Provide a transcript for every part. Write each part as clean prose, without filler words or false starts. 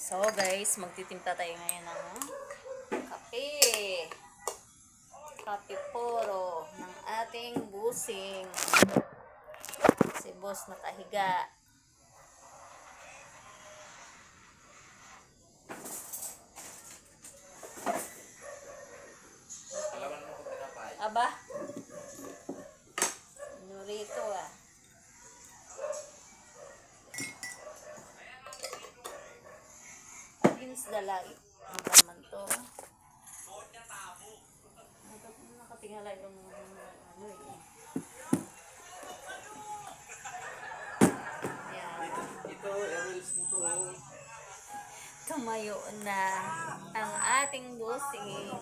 So guys, magtitimpla tayo ngayon ng kape. Kape poro ng ating busing. Si boss nakahiga. Aba? Nurito ah. Against the light. Ang naman to. Nakatingala yung ano eh. Tumayo na ang ating busing.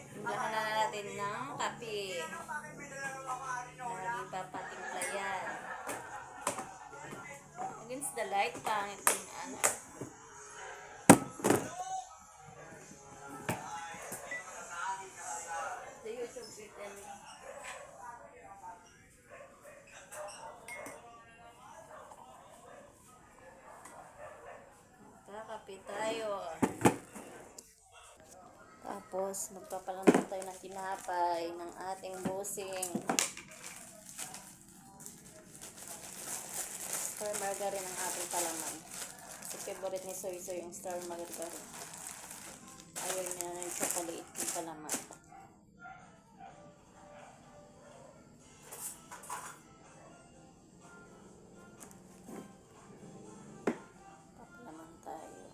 Timplahan na natin ng kape. Ipapatimpla yan. Against the light, pangit yung ano. The YouTube video. Kakape tayo. Tapos, magpapalamig tayo ng tinapay ng ating busing. Star margarine ang ating palaman. Kasi favorite ni Soy Soy yung star margarine. Ayaw niya na yung chocolate ng palaman. Papalaman tayo.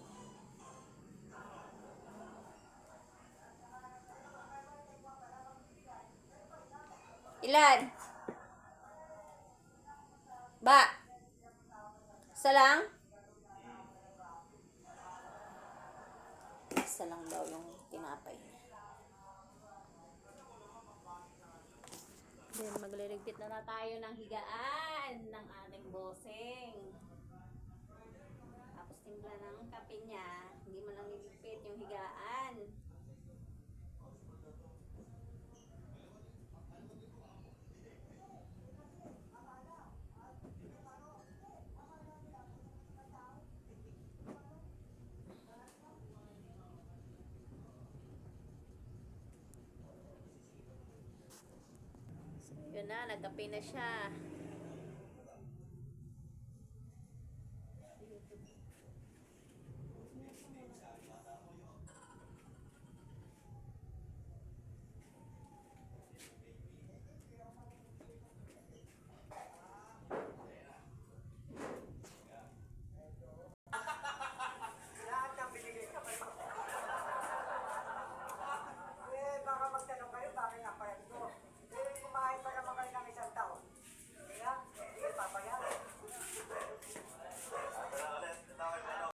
Ilan? Ba? Isa lang? Isa lang daw yung tinapay niya. Then, magliligpit na tayo ng higaan ng ating boseng. Tapos, timpla ng kape niya. Hindi mo lang niligpit yung higaan. Yun na, nagkape na siya.